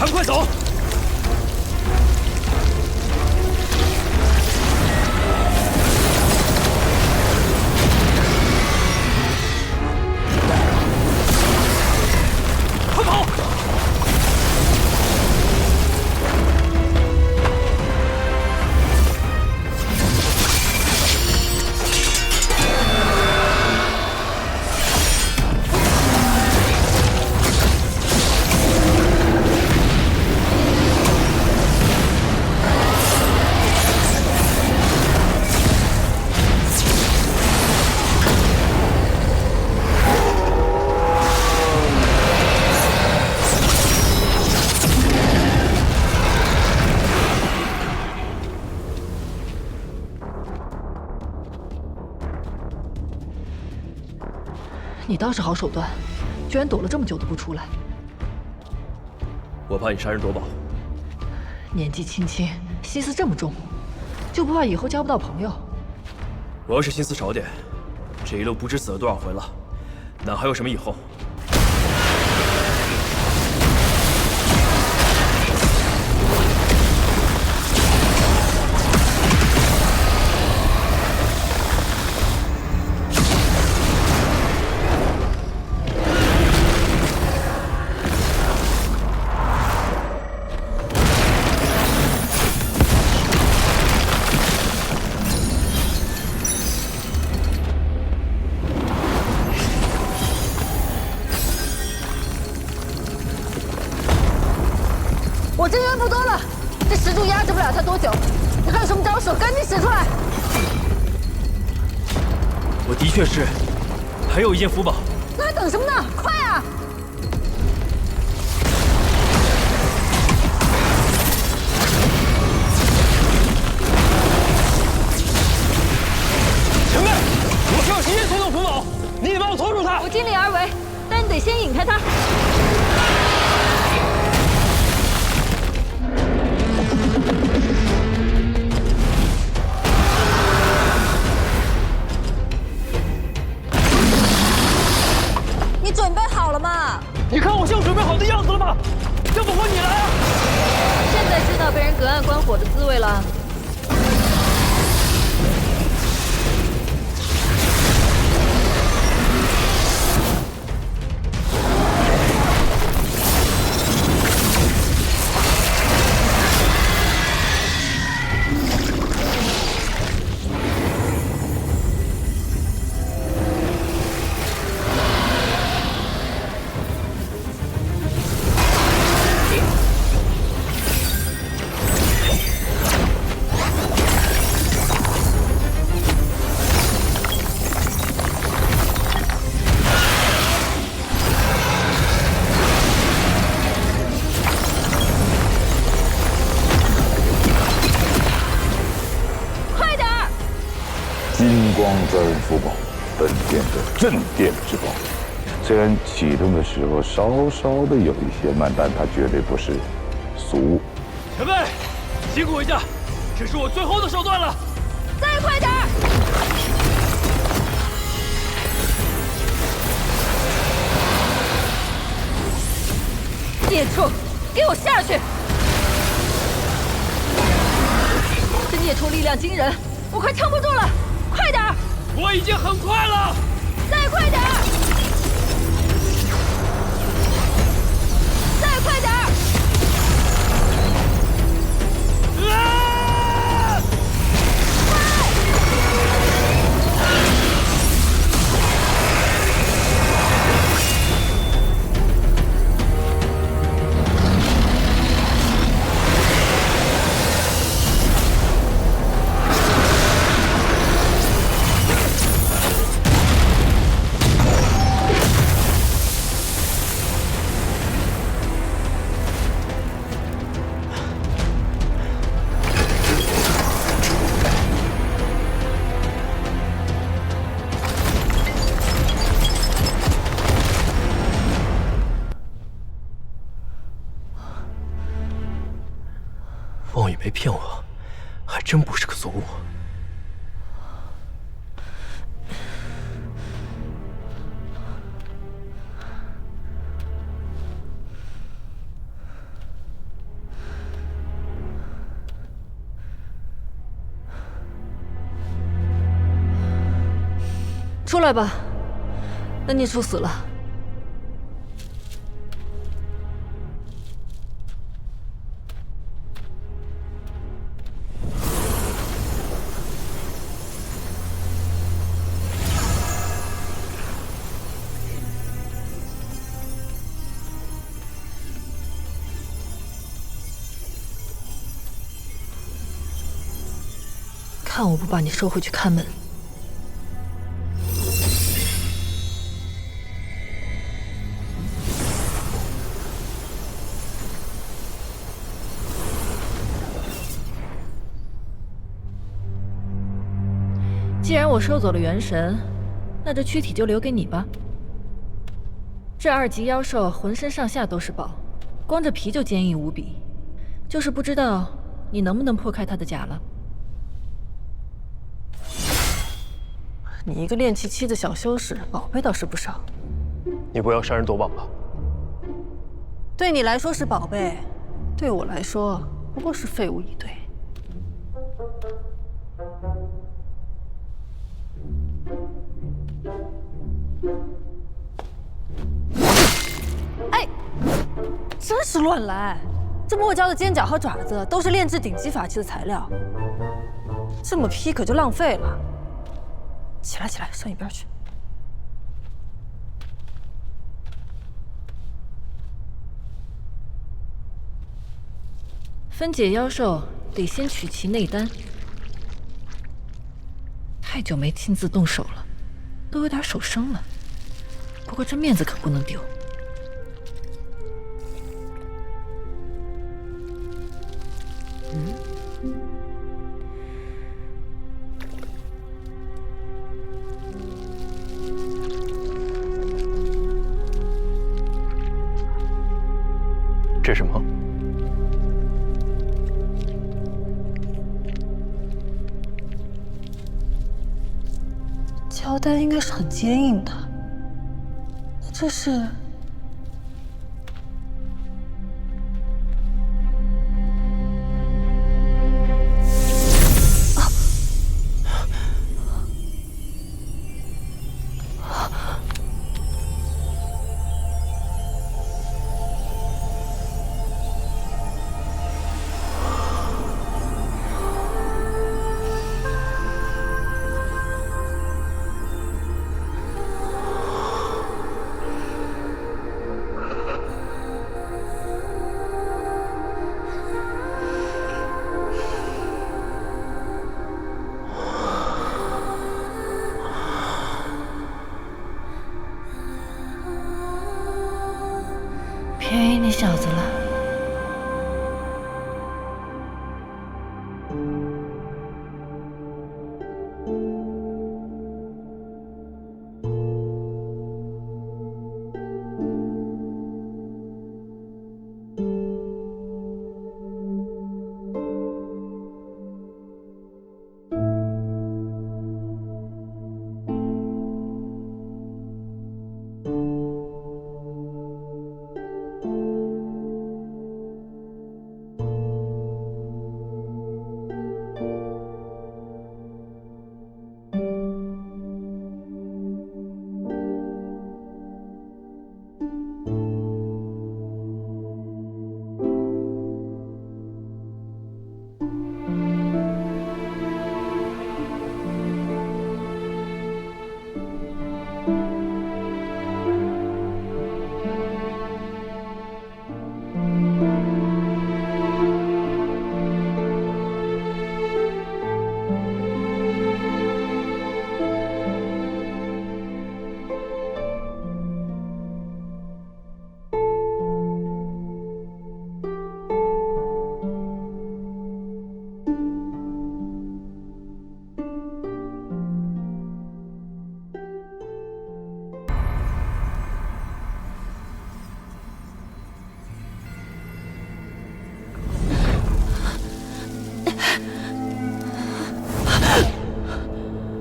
赶快走！快跑！你倒是好手段，居然躲了这么久都不出来。我怕你杀人夺宝。年纪轻轻，心思这么重，就不怕以后交不到朋友？我要是心思少点，这一路不知死了多少回了，哪还有什么以后？我真元不多了，这石柱压制不了他多久。你还有什么招数，赶紧使出来！我的确是，还有一件符宝。那还等什么呢？快啊！前辈，我需要时间催动符宝，你得帮我拖住他。我尽力而为，但你得先引开他。你准备好了吗？你看我像准备好的样子了吗？要不换你来啊！现在知道被人隔岸观火的滋味了。金光钻符宝，本殿的镇殿之宝。虽然启动的时候稍稍的有一些慢，但它绝对不是俗物。前辈，辛苦一下，这是我最后的手段了。再快点儿！孽畜，给我下去！这孽畜力量惊人，我快撑不住了，快点儿！我已经很快了，再快点儿！再快点儿！啊！望雨没骗我，还真不是个俗物。出来吧，那孽畜死了。看我不把你收回去看门！既然我收走了元神，那这躯体就留给你吧。这2级妖兽浑身上下都是宝，光这皮就坚硬无比，就是不知道你能不能破开它的甲了。 你一个炼气期的小修士，宝贝倒是不少。你不要杀人夺宝吧？对你来说是宝贝，对我来说不过是废物一堆。哎，真是乱来！这墨蛟的尖角和爪子都是炼制顶级法器的材料，这么劈可就浪费了。 起来，起来，上一边去。分解妖兽得先取其内丹，太久没亲自动手了，都有点手生了。不过这面子可不能丢。这是什么？胶丹应该是很坚硬的，那这是？便宜你小子了。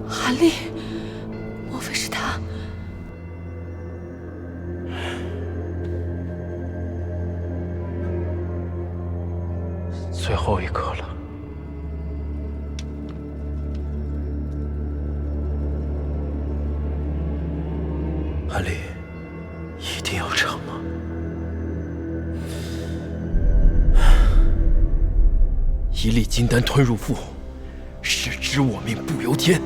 韩立，莫非是他？最后一刻了。一粒金丹吞入腹，使之我命不由天。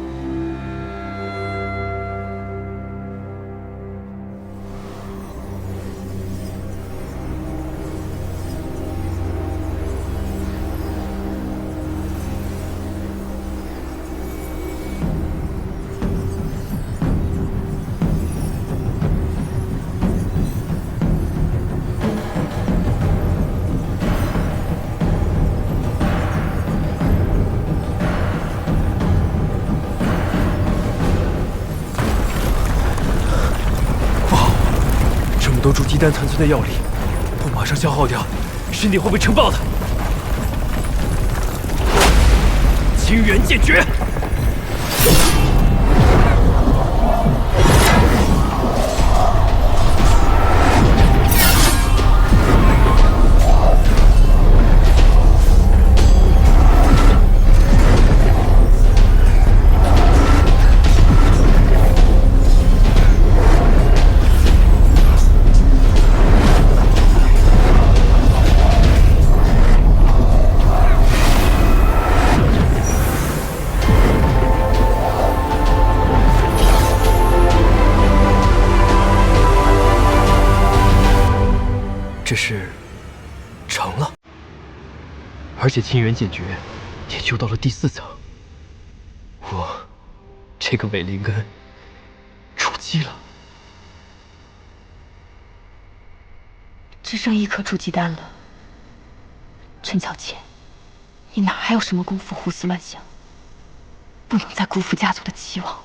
多助鸡丹残存的药力，不马上消耗掉，身体会被撑爆的。清源剑诀。这是成了，而且清源剑诀也修到了第4层。我这个伪灵根出击了，只剩1颗筑基丹了。陈小倩，你哪还有什么功夫胡思乱想？不能再辜负家族的期望。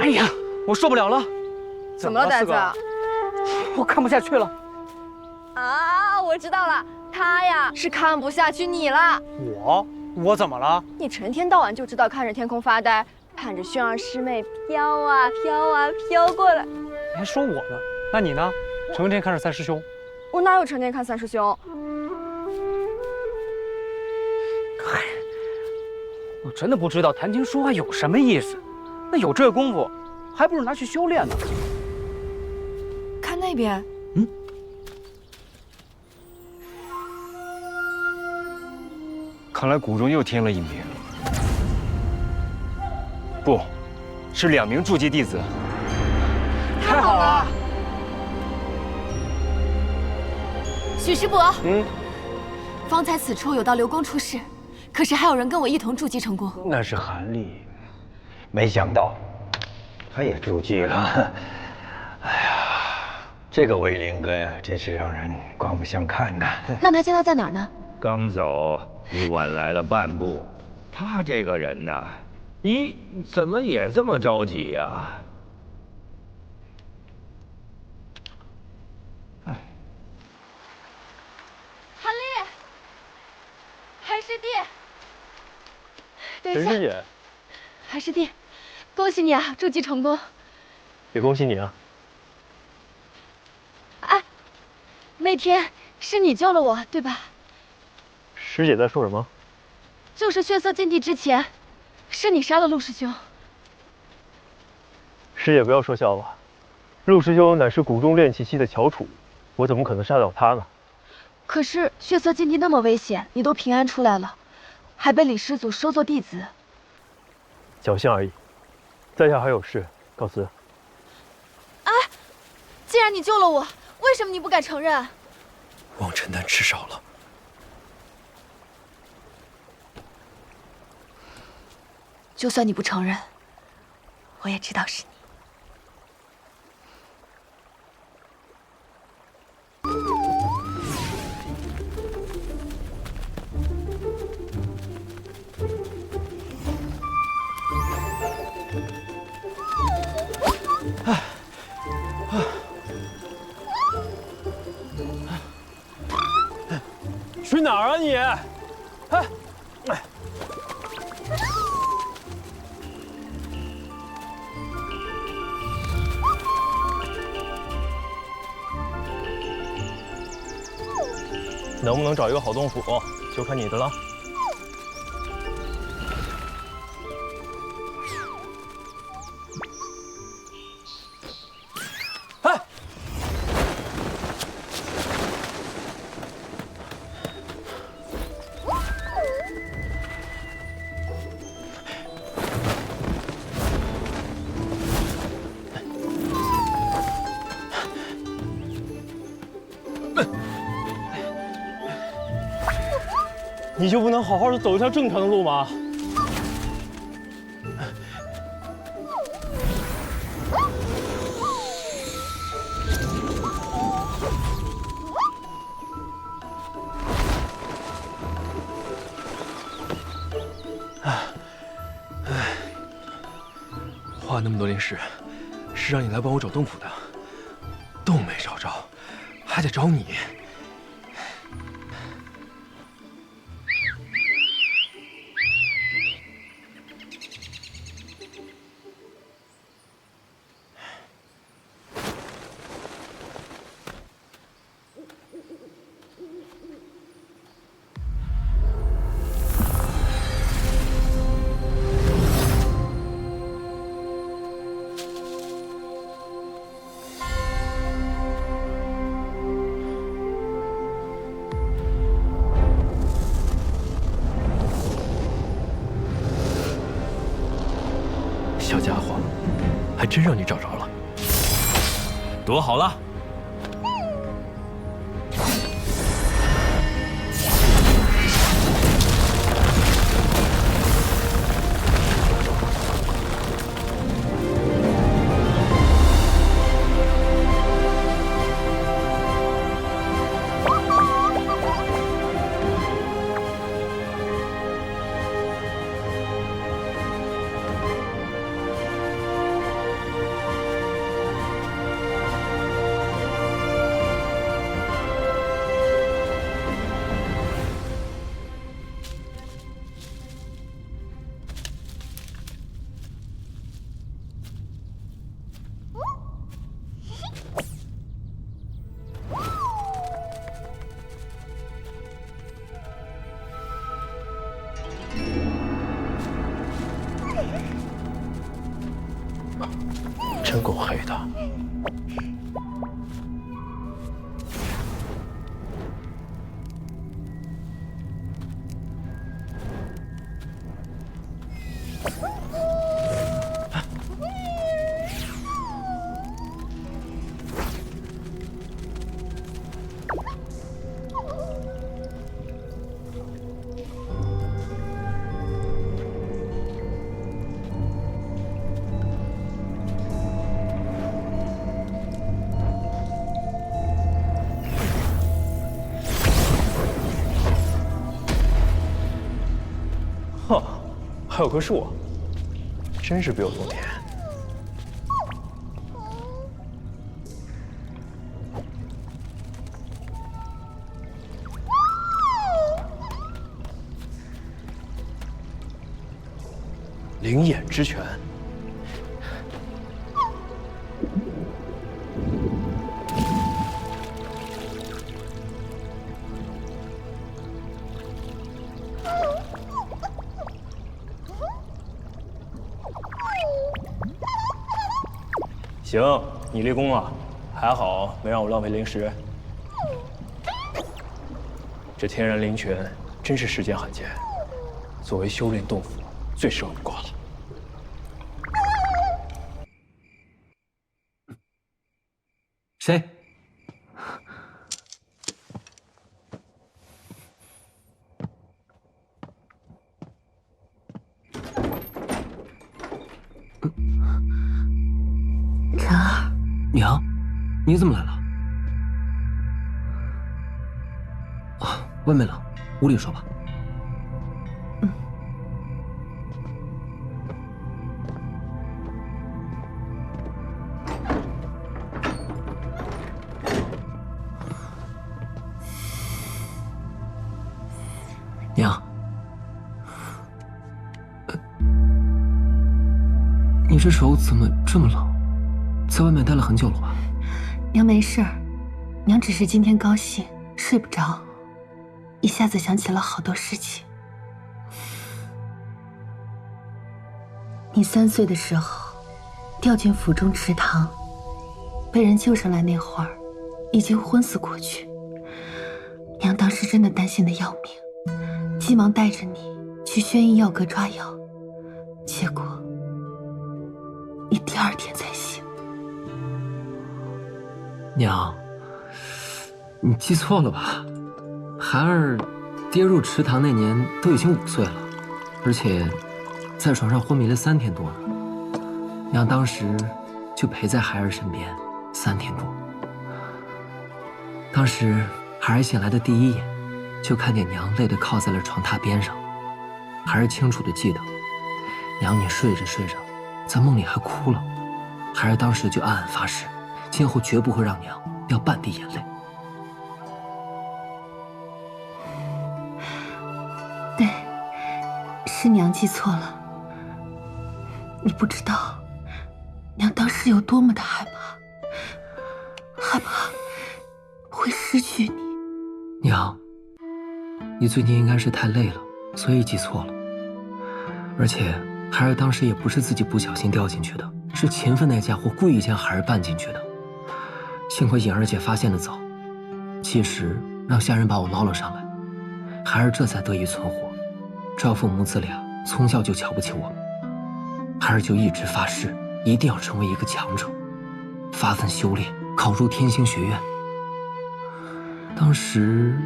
哎呀，我受不了了！怎么了，呆子？我看不下去了。啊，我知道了，他呀是看不下去你了。我怎么了？你成天到晚就知道看着天空发呆，看着轩儿师妹飘啊飘啊飘过来。你还说我呢？那你呢？成天看着三师兄。我哪有成天看三师兄？嗨，我真的不知道谈情说爱有什么意思。那有这功夫，还不如拿去修炼呢。看那边，看来谷中又添了一名，不，是2名筑基弟子。太好了！许师伯，方才此处有道流光出世，可是还有人跟我一同筑基成功。那是韩立，没想到他也筑基了。哎呀，这个伪灵根啊，真是让人刮目相看呐。那他现在在哪儿呢？刚走，你晚来了半步。他这个人呐，你怎么也这么着急呀？韩立，韩师弟，陈师姐，韩师弟，恭喜你啊，筑基成功！也恭喜你啊！哎，那天是你救了我，对吧？师姐在说什么？就是血色禁地之前，是你杀了陆师兄。师姐不要说笑话，陆师兄乃是谷中炼气期的翘楚，我怎么可能杀掉他呢？可是血色禁地那么危险，你都平安出来了，还被李师祖收做弟子。侥幸而已，在下还有事，告辞。哎，既然你救了我，为什么你不敢承认？望尘丹吃少了。就算你不承认，我也知道是你。去哪儿啊你？哎，能不能找一个好洞府，就看你的了。哎！你就不能好好的走一条正常的路吗？花那么多灵石，是让你来帮我找洞府的，洞没找着，还得找你。小家伙，还真让你找着了。躲好了。真够黑的。哼，还有棵树，真是别有洞天。灵眼之拳。行，你立功了，还好没让我浪费灵石。这天然灵泉真是世间罕见，作为修炼洞府，最适合你挂了。谁？然儿，娘，你怎么来了？啊，外面冷，屋里说吧。这手怎么这么冷？在外面待了很久了吧？娘没事儿，娘只是今天高兴睡不着，一下子想起了好多事情。你3岁的时候掉进府中池塘，被人救上来那会儿，已经昏死过去。娘当时真的担心的要命，急忙带着你去宣医药阁抓药，结果你第2天才醒。娘，你记错了吧？孩儿跌入池塘那年都已经5岁了，而且在床上昏迷了3天多呢。娘当时就陪在孩儿身边3天多。当时孩儿醒来的第1眼，就看见娘累得靠在了床榻边上。孩儿清楚地记得，娘你睡着睡着，在梦里还哭了。孩儿当时就暗暗发誓，今后绝不会让娘掉半滴眼泪。对，是娘记错了。你不知道，娘当时有多么的害怕会失去你。娘，你最近应该是太累了，所以记错了。而且孩儿当时也不是自己不小心掉进去的，是秦奋那家伙故意将孩儿绊进去的。幸亏颖儿姐发现的早，及时让下人把我捞了上来，孩儿这才得以存活。赵父母子俩从小就瞧不起我们，孩儿就一直发誓一定要成为一个强者，发奋修炼，考入天星学院。当时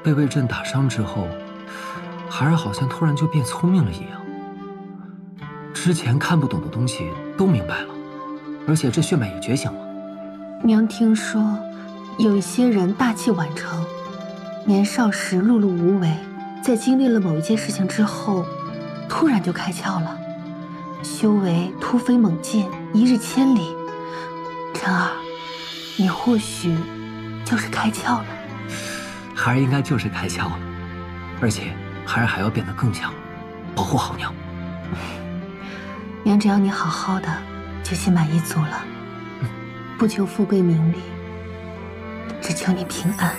被魏震打伤之后，孩儿好像突然就变聪明了一样，之前看不懂的东西都明白了，而且这血脉也觉醒了。娘听说有一些人大器晚成，年少时碌碌无为，在经历了某一件事情之后，突然就开窍了，修为突飞猛进，1日千里。晨儿，你或许就是开窍了。孩儿应该就是开窍了，而且孩儿还要变得更强，保护好娘。娘只要你好好的，就心满意足了。不求富贵名利，只求你平安。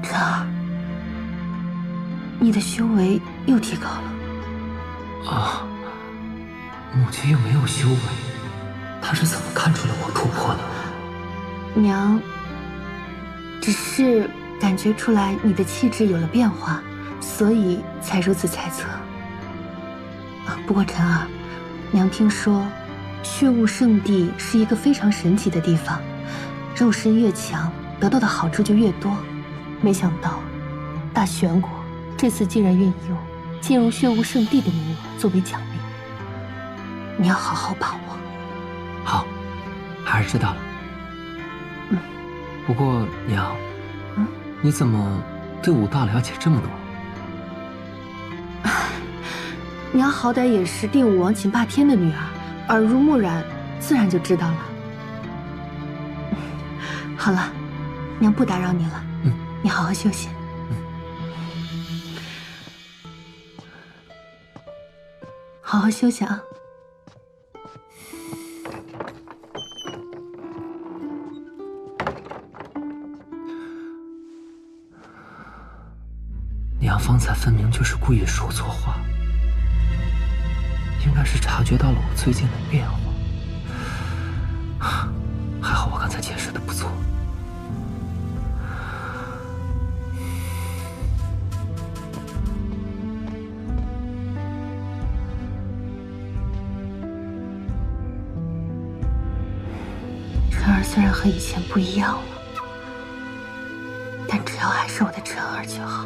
晨儿，你的修为又提高了。啊，母亲又没有修为，她是怎么看出来我突破的？娘只是感觉出来你的气质有了变化，所以才如此猜测。不过晨儿，娘听说血雾圣地是一个非常神奇的地方，肉身越强，得到的好处就越多。没想到大玄国这次竟然愿意用进入血雾圣地的名额作为奖励，你要好好把握。好，孩儿知道了。不过娘，你怎么对武道了解这么多？娘好歹也是定武王秦霸天的女儿，耳濡目染，自然就知道了。好了，娘不打扰你了，你好好休息。好好休息啊。娘方才分明就是故意说错话，应该是察觉到了我最近的变化。还好我刚才解释的不错。晨儿虽然和以前不一样了，但只要还是我的晨儿就好。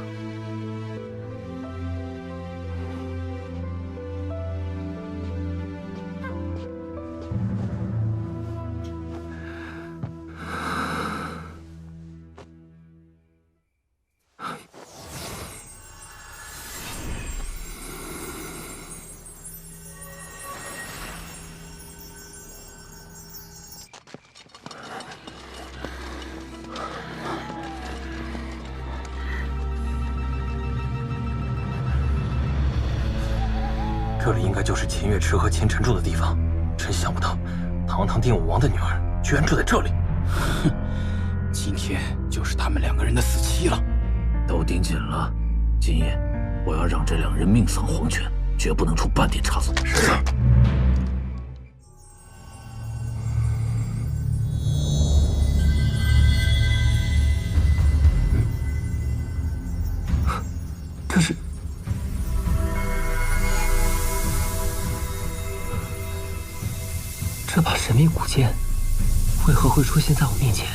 就是秦月池和秦晨住的地方。真想不到，堂堂定武王的女儿居然住在这里。哼，今天就是他们2个人的死期了。都盯紧了，今夜我要让这2人命丧黄泉，绝不能出半点差错。是。这是。这把神秘古剑为何会出现在我面前？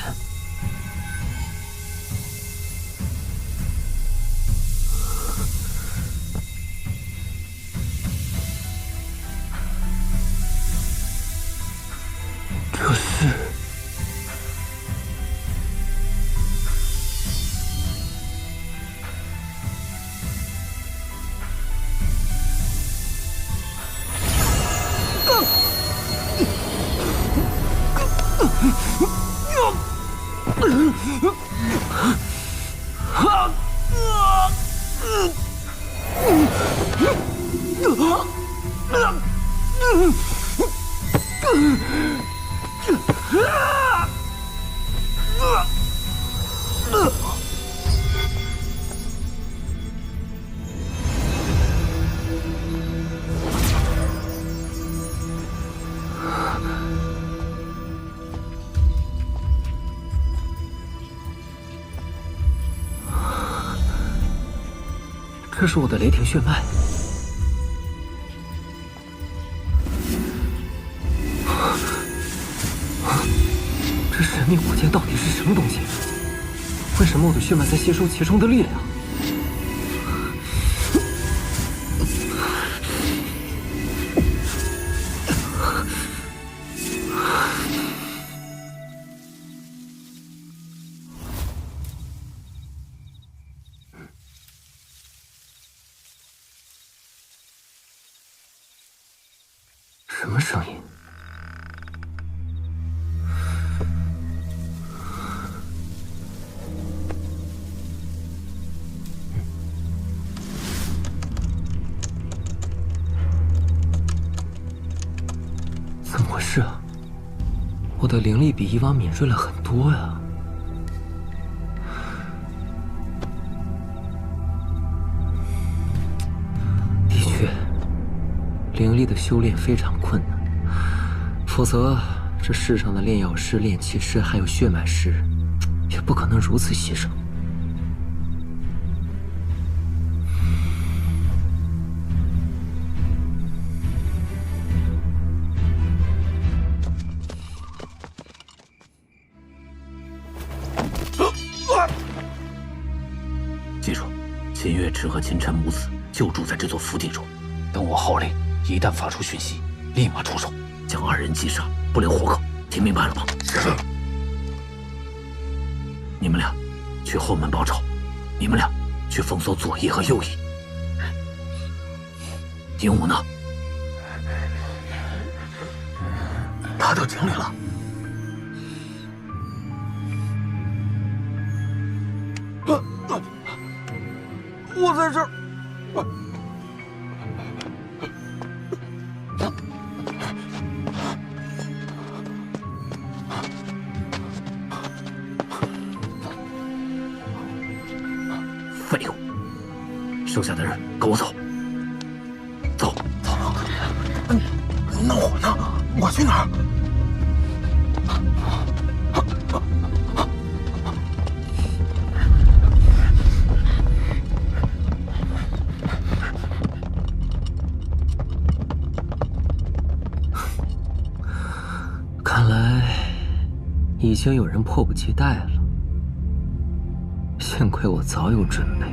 这是……这是我的雷霆血脉。这神秘古剑到底是什么东西？为什么我的血脉在吸收其中的力量？什么声音？怎么回事啊？我的灵力比以往敏锐了很多呀。的确。灵力的修炼非常困难，否则这世上的炼药师、炼器师还有血脉师，也不可能如此牺牲。记住，秦月池和秦晨母子就住在这座府邸中。等我号令，一旦发出讯息，立马出手，将2人击杀，不留活口。听明白了吗？是。你们俩去后门报仇，你们俩去封锁左翼和右翼。丁武呢？他到井里了。我在这儿。废物！剩下的人跟我走。走。走。那我呢？我去哪儿？看来已经有人迫不及待了。幸亏我早有准备。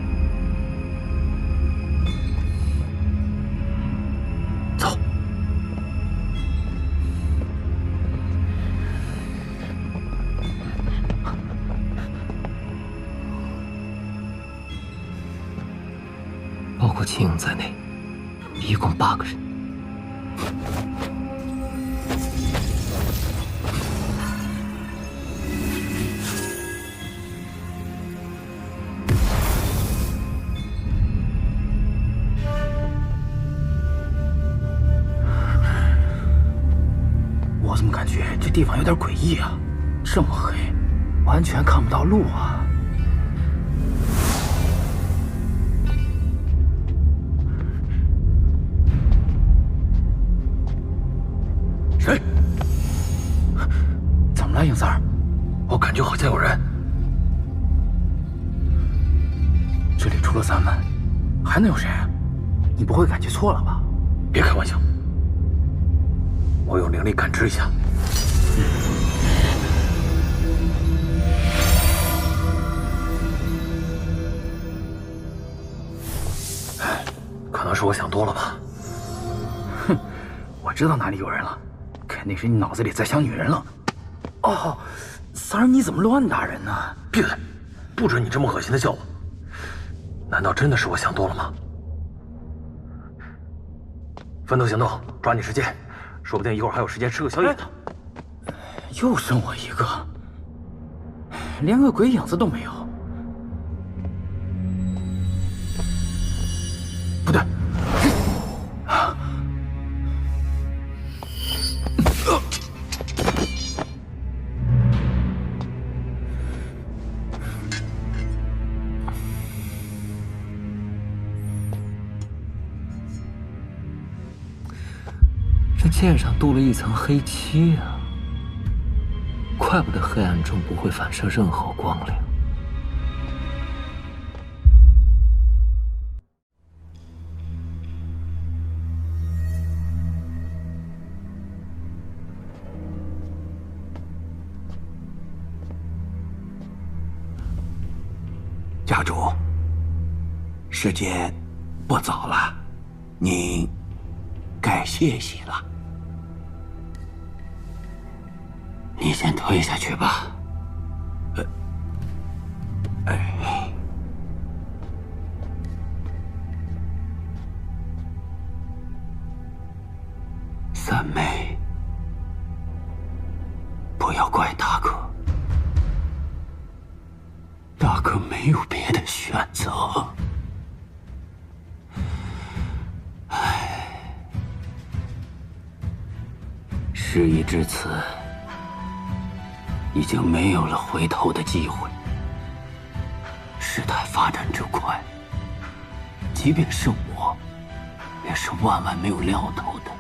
走。包括秦勇在内，一共8个人。怎么感觉这地方有点诡异啊？这么黑，完全看不到路啊！谁？怎么了，影三儿？我感觉好像有人。这里除了咱们，还能有谁？你不会感觉错了吧？别开玩笑，我用灵力感知一下。可能是我想多了吧。哼，我知道哪里有人了，肯定是你脑子里在想女人了。哦，三儿，你怎么乱打人呢？闭嘴！不准你这么恶心的叫我。难道真的是我想多了吗？分头行动，抓紧时间，说不定一会儿还有时间吃个宵夜呢。又剩我一个，连个鬼影子都没有。不对，这剑上镀了一层黑漆啊，怪不得黑暗中不会反射任何光亮。家主，时间不早了，您该歇息了。你先退下去吧。三妹，不要怪大哥，大哥没有别的选择。事已至此，已经没有了回头的机会。事态发展之快，即便是我，也是万万没有料到的。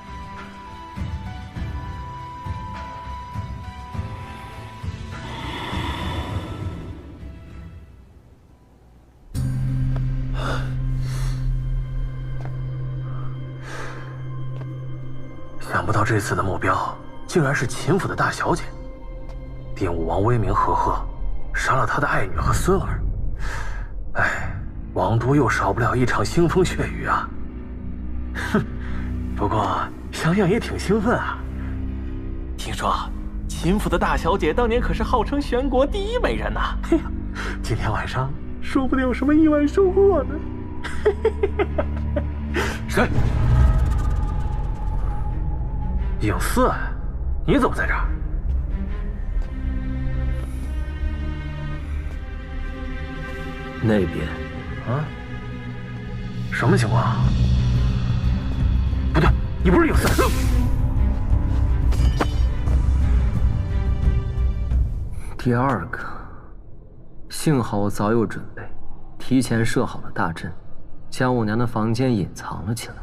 想不到这次的目标竟然是秦府的大小姐。定武王威名赫赫，杀了他的爱女和孙儿。哎，王都又少不了一场腥风血雨啊！哼，不过想想也挺兴奋啊。听说秦府的大小姐当年可是号称全国第一美人呐！嘿呀，今天晚上说不定有什么意外收获呢。谁？影四，你怎么在这儿？那边，啊？什么情况？不对，你不是影四。第二个，幸好我早有准备，提前设好了大阵，将我娘的房间隐藏了起来。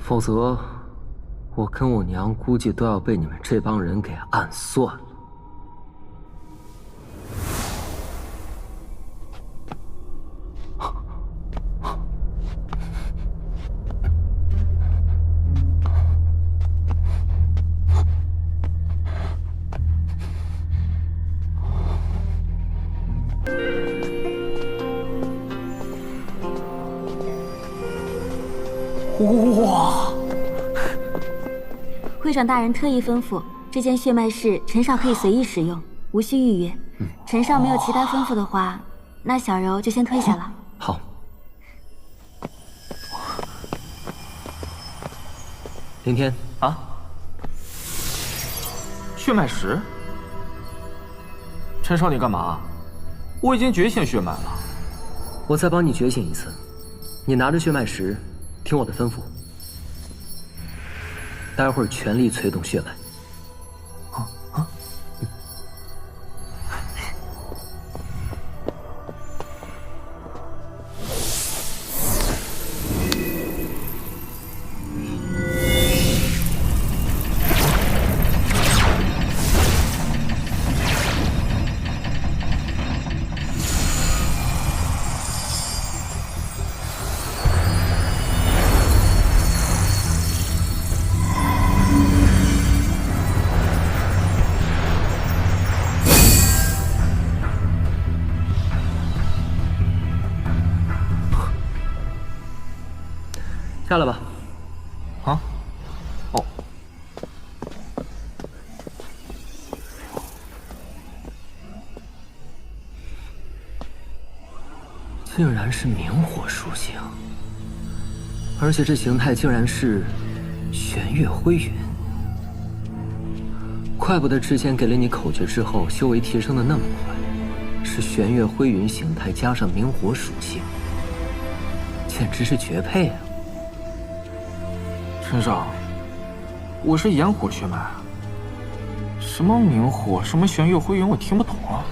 否则，我跟我娘估计都要被你们这帮人给暗算了。哇！会长大人特意吩咐，这间血脉室陈少可以随意使用，无需预约。陈少没有其他吩咐的话，那小柔就先退下了。好。林天啊，血脉石？陈少，你干嘛？我已经觉醒血脉了。我再帮你觉醒一次，你拿着血脉石，听我的吩咐。待会儿全力催动血脉。下来吧。啊？哦。竟然是明火属性，而且这形态竟然是玄月灰云。怪不得之前给了你口诀之后，修为提升的那么快，是玄月灰云形态加上明火属性，简直是绝配啊！陈少，我是炎火血脉，什么明火，什么玄月灰云，我听不懂啊。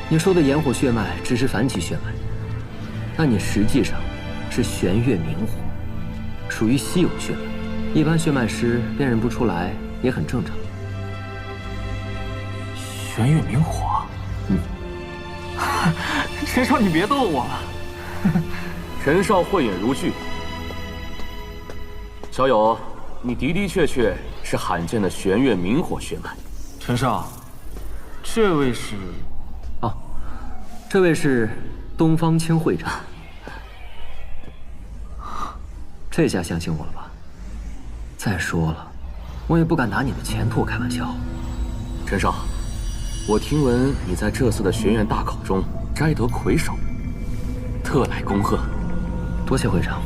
你说的炎火血脉只是凡级血脉，但你实际上是玄月明火，属于稀有血脉，一般血脉师辨认不出来也很正常。玄月明火，陈少，你别逗我了。陈少慧眼如炬。小友，你的确是罕见的玄月明火血脉。陈少，这位是？哦，这位是东方青会长。这下相信我了吧？再说了，我也不敢拿你的前途开玩笑。陈少，我听闻你在这次的学院大考中摘得魁首，特来恭贺。多谢会长。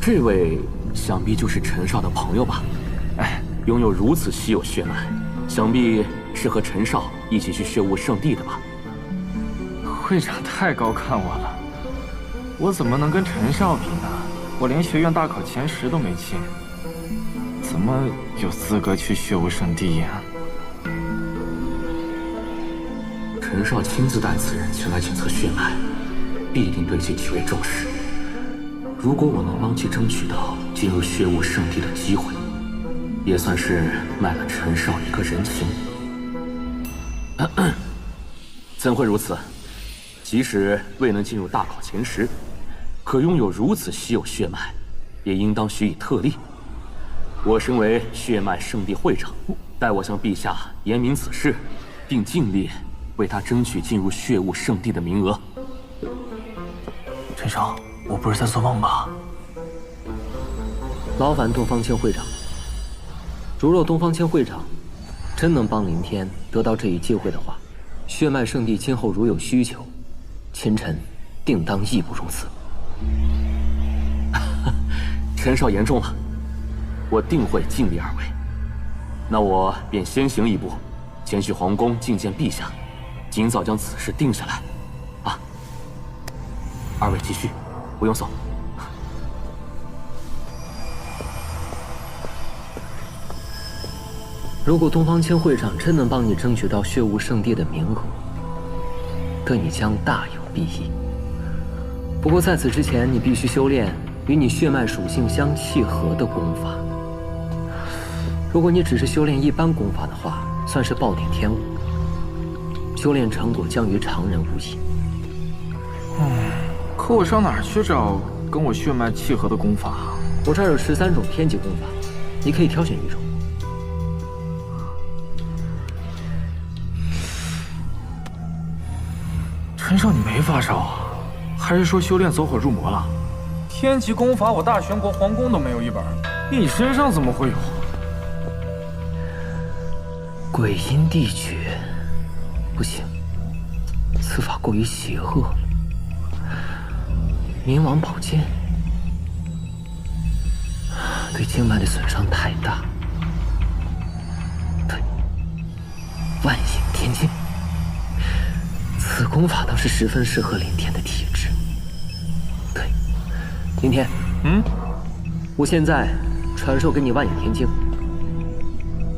这位想必就是陈少的朋友吧？哎，拥有如此稀有血脉，想必是和陈少一起去血雾圣地的吧？会长太高看我了，我怎么能跟陈少比呢？我连学院大考前10都没进，怎么有资格去血雾圣地呀？陈少亲自带此人前来检测血脉，必定对其极为重视。如果我能帮其争取到进入血雾圣地的机会，也算是卖了陈少一个人情。怎会如此？即使未能进入大考前10，可拥有如此稀有血脉，也应当许以特例。我身为血脉圣地会长，待我向陛下言明此事，并尽力为他争取进入血雾圣地的名额。陈少，我不是在做梦吧？劳烦东方青会长。如若东方青会长真能帮林天得到这一机会的话，血脉圣地今后如有需求，秦晨定当义不容辞。陈少言重了，我定会尽力而为。那我便先行一步，前去皇宫觐见陛下，尽早将此事定下来。啊，二位继续，不用送。如果东方青会长真能帮你争取到血雾圣地的名额，对你将大有裨益。不过在此之前，你必须修炼与你血脉属性相契合的功法。如果你只是修炼一般功法的话，算是暴殄天物，修炼成果将与常人无异。可我上哪儿去找跟我血脉契合的功法？我这儿有13种天级功法，你可以挑选一种。陈少，你没发烧啊？还是说修炼走火入魔了？天级功法我大玄国皇宫都没有一本，你身上怎么会有？鬼阴地诀，不行，此法过于邪恶了。冥王宝剑，对经脉的损伤太大。对，万影天剑。此功法倒是十分适合林天的体质。对，林天，我现在传授给你万影天经。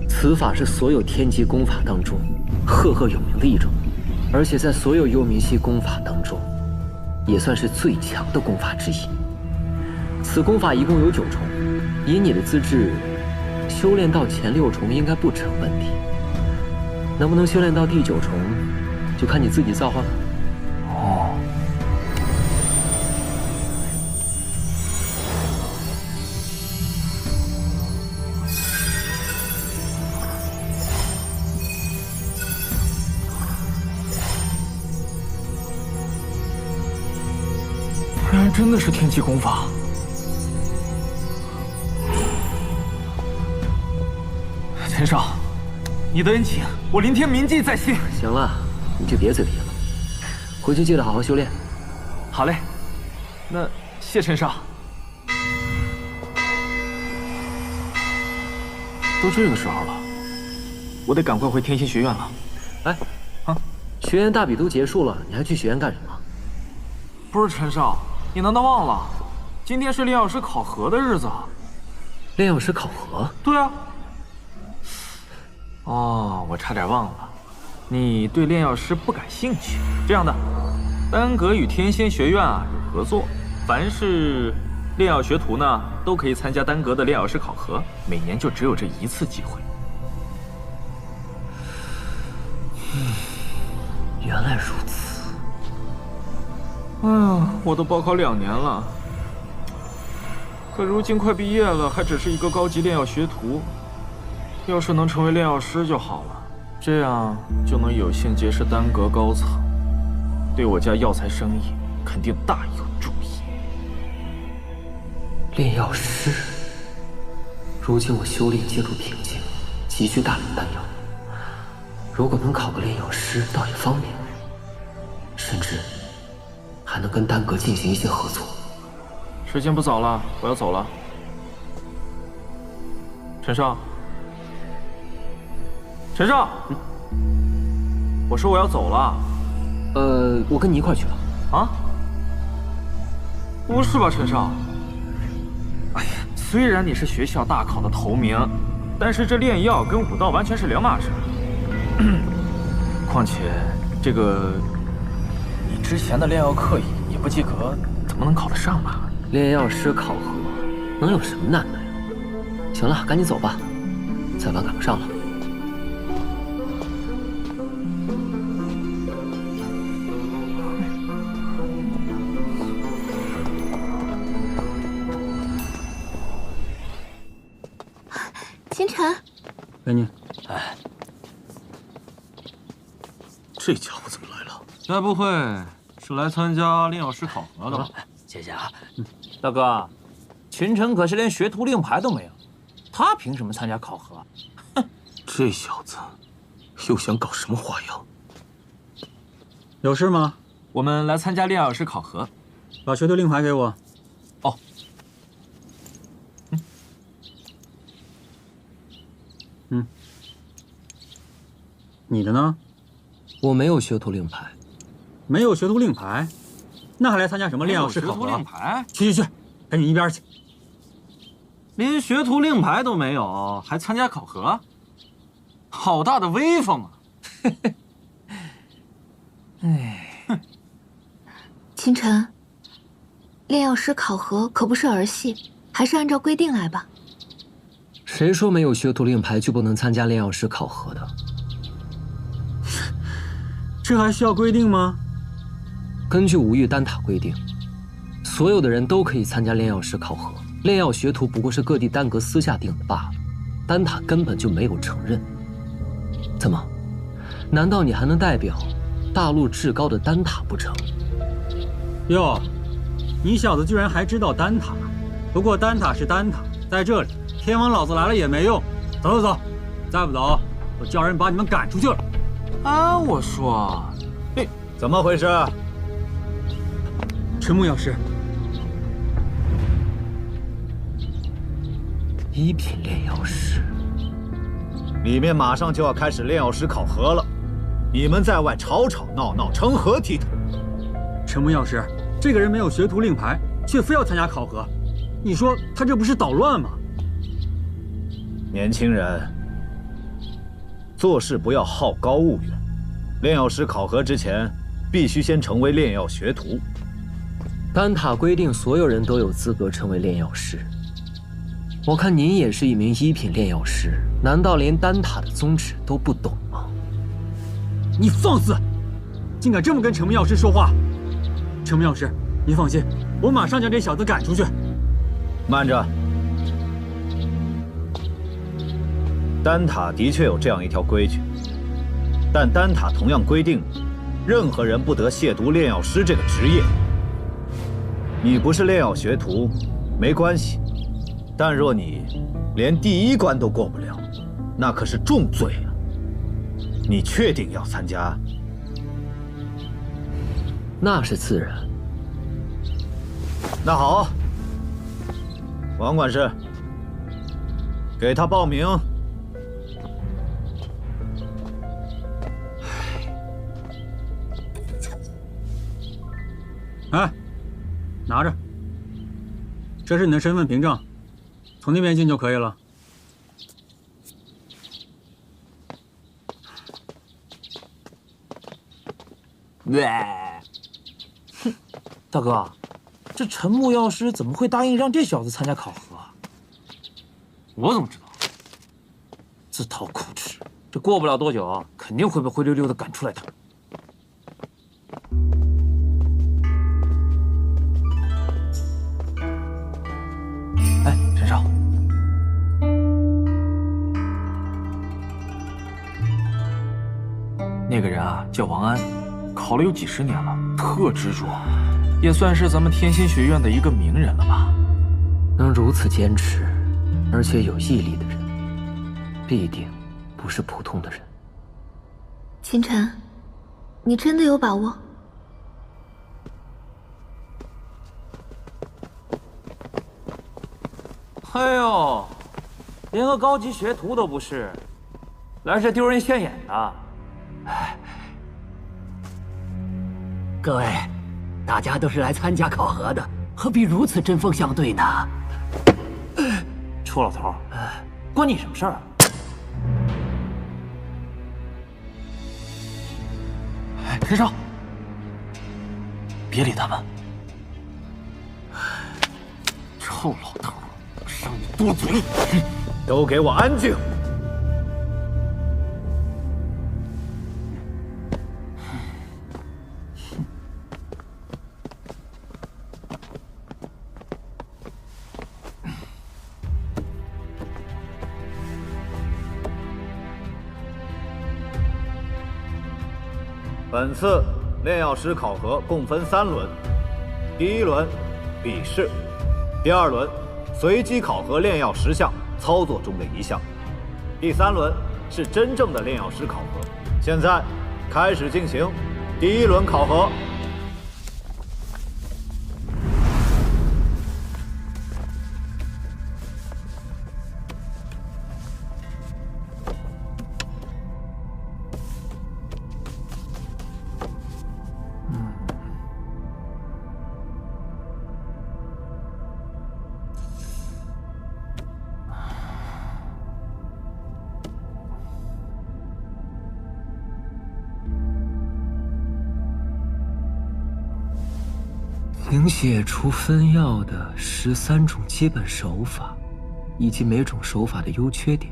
此法是所有天级功法当中赫赫有名的一种，而且在所有幽冥系功法当中，也算是最强的功法之一。此功法一共有9重，以你的资质，修炼到前6重应该不成问题。能不能修炼到第9重，就看你自己造化了。哦。原来真的是天级功法。陈少，你的恩情，我林天铭记在心。行了，你就别嘴皮了，回去记得好好修炼。好嘞，那谢陈少。都这个时候了，我得赶快回天心学院了。哎，学院大比都结束了，你还去学院干什么？不是陈少，你难道忘了，今天是炼药师考核的日子？炼药师考核？对啊。哦，我差点忘了，你对炼药师不感兴趣。这样的，丹阁与天仙学院啊有合作，凡是炼药学徒呢都可以参加丹阁的炼药师考核，每年就只有这1次机会。原来如此。哎呀，我都报考2年了，可如今快毕业了，还只是一个高级炼药学徒。要是能成为炼药师就好了，这样就能有幸结识丹阁高层，对我家药材生意肯定大有助益。炼药师，如今我修炼进入瓶颈，急需大量丹药。如果能考个炼药师，倒也方便，甚至还能跟丹阁进行一些合作。时间不早了，我要走了。陈少。陈少，我说我要走了。我跟你一块去吧。啊？不是吧，陈少？哎呀，虽然你是学校大考的头名，但是这炼药跟武道完全是两码事。况且，这个你之前的炼药课也不及格，怎么能考得上嘛？炼药师考核能有什么难的呀？行了，赶紧走吧，再晚赶不上了。秦晨，美女，哎，这家伙怎么来了？该不会是来参加炼药师考核的吧？谢谢啊，大哥，秦晨可是连学徒令牌都没有，他凭什么参加考核？这小子又想搞什么花样？有事吗？我们来参加炼药师考核，把学徒令牌给我。哦。你的呢？我没有学徒令牌。没有学徒令牌？那还来参加什么炼药师考核？学徒令牌？去，赶紧一边去！连学徒令牌都没有，还参加考核？好大的威风啊！哎，秦晨，炼药师考核可不是儿戏，还是按照规定来吧。谁说没有学徒令牌就不能参加炼药师考核的？这还需要规定吗？根据无欲丹塔规定，所有的人都可以参加炼药师考核。炼药学徒不过是各地丹阁私下定的罢了，丹塔根本就没有承认。怎么？难道你还能代表大陆至高的丹塔不成？哟，你小子居然还知道丹塔？不过丹塔是丹塔，在这里，天王老子来了也没用。走，再不走，我叫人把你们赶出去了。啊！我说，怎么回事？陈木药师，一品炼药师，里面马上就要开始炼药师考核了，你们在外吵吵闹闹，成何体统？陈木药师，这个人没有学徒令牌，却非要参加考核，你说他这不是捣乱吗？年轻人，做事不要好高骛远。炼药师考核之前，必须先成为炼药学徒。丹塔规定，所有人都有资格成为炼药师。我看您也是一名一品炼药师，难道连丹塔的宗旨都不懂吗？你放肆！竟敢这么跟城门药师说话！城门药师，您放心，我马上将这小子赶出去。慢着，丹塔的确有这样一条规矩，但丹塔同样规定，任何人不得亵渎炼药师这个职业。你不是炼药学徒，没关系。但若你连第1关都过不了，那可是重罪啊！你确定要参加？那是自然。那好，王管事，给他报名。哎，拿着，这是你的身份凭证。从那边进就可以了。哼，大哥，这陈木药师怎么会答应让这小子参加考核？我怎么知道？自讨苦吃，这过不了多久，肯定会被灰溜溜的赶出来的。哎，陈少。那个人啊，叫王安，考了有几10年了，特执着，也算是咱们天心学院的一个名人了吧？能如此坚持，而且有毅力的人，必定不是普通的人。秦晨，你真的有把握？哎呦，连个高级学徒都不是，来是丢人现眼的。各位，大家都是来参加考核的，何必如此针锋相对呢？臭老头，关你什么事儿啊？陈少，别理他们。臭老头，让你多嘴！都给我安静！本次炼药师考核共分3轮，第1轮笔试，第2轮随机考核炼药10项操作中的1项，第3轮是真正的炼药师考核。现在开始进行第1轮考核。请写出分药的13种基本手法，以及每种手法的优缺点。